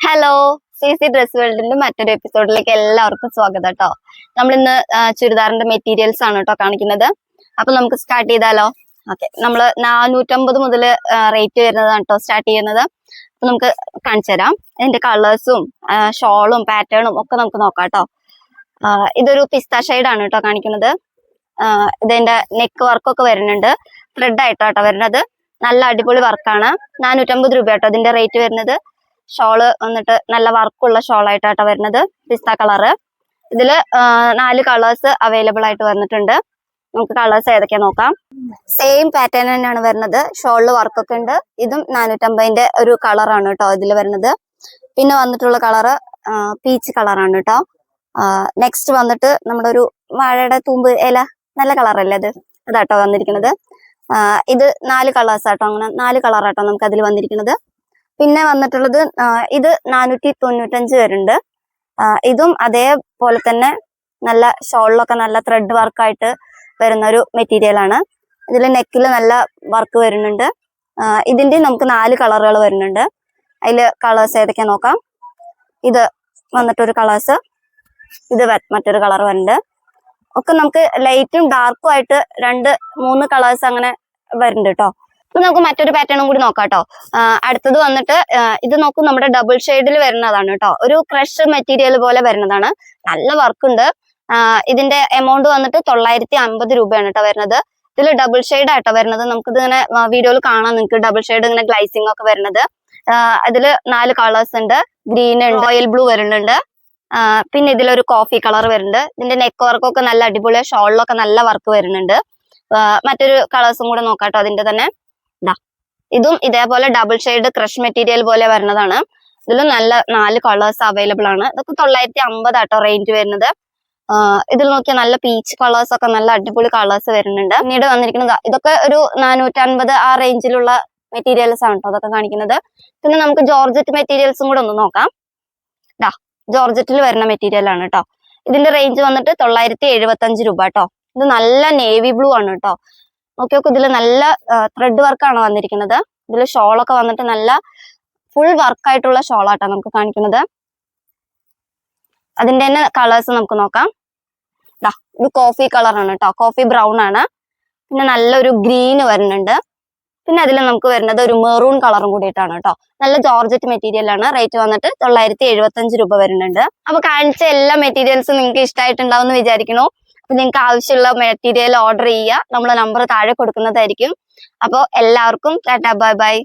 Hello, CC dress വേൾഡിന്റെ മറ്റൊരു എപ്പിസോഡിലേക്ക് എല്ലാവർക്കും സ്വാഗതം കേട്ടോ. നമ്മൾ ഇന്ന് ചുരിദാറിന്റെ മെറ്റീരിയൽസ് ആണ് കേട്ടോ കാണിക്കുന്നത്. അപ്പൊ നമുക്ക് സ്റ്റാർട്ട് ചെയ്താലോ? ഓക്കെ, നമ്മള് 450 മുതൽ റേറ്റ് വരുന്നതാണ് കേട്ടോ സ്റ്റാർട്ട് ചെയ്യുന്നത്. അപ്പൊ നമുക്ക് കാണിച്ചു തരാം. ഇതിന്റെ കളേഴ്സും ഷോളും പാറ്റേണും ഒക്കെ നമുക്ക് നോക്കാം കേട്ടോ. ഇതൊരു പിസ്ത ഷെയ്ഡാണ് കേട്ടോ കാണിക്കുന്നത്. ഇതിന്റെ നെക്ക് വർക്കൊക്കെ വരുന്നുണ്ട്, ത്രെഡ് ആയിട്ടോ വരുന്നത്. നല്ല അടിപൊളി വർക്കാണ്. 450 രൂപ കേട്ടോ ഇതിന്റെ റേറ്റ് വരുന്നത്. ഷോള് വന്നിട്ട് നല്ല വർക്കുള്ള ഷോളായിട്ടാട്ടോ വരുന്നത്, പിസ്ത കളറ്. ഇതില് 4 കളേഴ്സ് അവൈലബിൾ ആയിട്ട് വന്നിട്ടുണ്ട്. നമുക്ക് കളേഴ്സ് ഏതൊക്കെയാ നോക്കാം. സെയിം പാറ്റേൺ തന്നെയാണ് വരുന്നത്, ഷോളില് വർക്കൊക്കെ ഉണ്ട്. ഇതും 450ന്റെ ഒരു കളറാണ് കേട്ടോ ഇതിൽ വരുന്നത്. പിന്നെ വന്നിട്ടുള്ള കളറ് പീച്ച് കളറാണ് കേട്ടോ. നെക്സ്റ്റ് വന്നിട്ട് നമ്മുടെ ഒരു വാഴയുടെ തൂമ്പ് ഇല, നല്ല കളറല്ലേ അത്, അതാട്ടോ വന്നിരിക്കുന്നത്. ഇത് 4 കളേഴ്സ് ആട്ടോ, അങ്ങനെ 4 കളറാട്ടോ നമുക്ക് അതിൽ വന്നിരിക്കുന്നത്. പിന്നെ വന്നിട്ടുള്ളത് ഇത് 495 വരുന്നുണ്ട്. ഇതും അതേപോലെ തന്നെ നല്ല ഷോളിലൊക്കെ നല്ല ത്രെഡ് വർക്കായിട്ട് വരുന്ന ഒരു മെറ്റീരിയൽ ആണ്. ഇതിൽ നെക്കിൽ നല്ല വർക്ക് വരുന്നുണ്ട്. ഇതിന്റെ നമുക്ക് 4 കളറുകൾ വരുന്നുണ്ട്. അതില് കളേഴ്സ് ഏതൊക്കെയാ നോക്കാം. ഇത് വന്നിട്ടൊരു കളേഴ്സ്, ഇത് മറ്റൊരു കളർ വരുന്നുണ്ട്. ഒക്കെ നമുക്ക് ലൈറ്റും ഡാർക്കും ആയിട്ട് 2-3 കളേഴ്സ് അങ്ങനെ വരുന്നുണ്ട് കേട്ടോ. അപ്പൊ നമുക്ക് മറ്റൊരു പാറ്റേണും കൂടി നോക്കാം കേട്ടോ. അടുത്തത് വന്നിട്ട് ഇത് നോക്കും, നമ്മുടെ ഡബിൾ ഷെയ്ഡിൽ വരുന്നതാണ് കേട്ടോ. ഒരു ക്രഷ് മെറ്റീരിയൽ പോലെ വരുന്നതാണ്, നല്ല വർക്ക് ഉണ്ട്. ഇതിന്റെ എമൗണ്ട് വന്നിട്ട് 950 രൂപയാണ് കേട്ടോ വരുന്നത്. ഇതിൽ ഡബിൾ ഷെയ്ഡ് ആയിട്ടോ വരുന്നത്. നമുക്കിത് ഇങ്ങനെ വീഡിയോയിൽ കാണാം, നിങ്ങൾക്ക് ഡബിൾ ഷെയ്ഡ് ഇങ്ങനെ ഗ്ലൈസിംഗ് ഒക്കെ വരുന്നത്. ഇതില് 4 കളേഴ്സ് ഉണ്ട്. ഗ്രീൻ ഉണ്ട്, റോയൽ ബ്ലൂ വരുന്നുണ്ട്. പിന്നെ ഇതിലൊരു കോഫി കളർ വരുന്നുണ്ട്. ഇതിന്റെ നെക്ക് വർക്കൊക്കെ നല്ല അടിപൊളിയാണ്, ഷോളിലൊക്കെ നല്ല വർക്ക് വരുന്നുണ്ട്. മറ്റൊരു കളേഴ്സും കൂടെ നോക്കാട്ടോ അതിന്റെ തന്നെ. ഇതും ഇതേപോലെ ഡബിൾ ഷെയ്ഡ് ക്രഷ് മെറ്റീരിയൽ പോലെ വരുന്നതാണ്. ഇതിലും നല്ല 4 കളേഴ്സ് അവൈലബിൾ ആണ്. ഇതൊക്കെ 950 ആട്ടോ റേഞ്ച് വരുന്നത്. ഇതിൽ നോക്കിയാൽ നല്ല പീച്ച് കളേഴ്സ് ഒക്കെ നല്ല അടിപൊളി കളേഴ്സ് വരുന്നുണ്ട്. പിന്നീട് വന്നിരിക്കുന്നത് ഇതൊക്കെ ഒരു 450 ആ റേഞ്ചിലുള്ള മെറ്റീരിയൽസ് ആണ് കേട്ടോ അതൊക്കെ കാണിക്കുന്നത്. പിന്നെ നമുക്ക് ജോർജറ്റ് മെറ്റീരിയൽസും കൂടെ ഒന്ന് നോക്കാം. ജോർജറ്റിൽ വരുന്ന മെറ്റീരിയൽ ആണ് കേട്ടോ. ഇതിന്റെ റേഞ്ച് വന്നിട്ട് 975 രൂപ കേട്ടോ. ഇത് നല്ല നേവി ബ്ലൂ ആണ് കേട്ടോ. നോക്കി നോക്കൂ, ഇതിൽ നല്ല ത്രെഡ് വർക്കാണ് വന്നിരിക്കുന്നത്. ഇതിൽ ഷോളൊക്കെ വന്നിട്ട് നല്ല ഫുൾ വർക്കായിട്ടുള്ള ഷോളാട്ടോ നമുക്ക് കാണിക്കുന്നത്. അതിന്റെ തന്നെ കളേഴ്സ് നമുക്ക് നോക്കാം. ഇത് കോഫി കളറാണ് കേട്ടോ, കോഫി ബ്രൗൺ ആണ്. പിന്നെ നല്ലൊരു ഗ്രീന് വരുന്നുണ്ട്. പിന്നെ അതിൽ നമുക്ക് വരുന്നത് ഒരു മെറൂൺ കളറും കൂടിയിട്ടാണ് കേട്ടോ. നല്ല ജോർജറ്റ് മെറ്റീരിയൽ ആണ്. റേറ്റ് വന്നിട്ട് 975 രൂപ വരുന്നുണ്ട്. അപ്പൊ കാണിച്ച എല്ലാ മെറ്റീരിയൽസും നിങ്ങൾക്ക് ഇഷ്ടമായിട്ടുണ്ടാവും എന്ന് വിചാരിക്കണു. അപ്പൊ നിങ്ങൾക്ക് ആവശ്യമുള്ള മെറ്റീരിയൽ ഓർഡർ ചെയ്യുക, നമ്മളെ നമ്പർ താഴെ കൊടുക്കുന്നതായിരിക്കും. അപ്പോൾ എല്ലാവർക്കും ടാറ്റാ ബൈ ബൈ.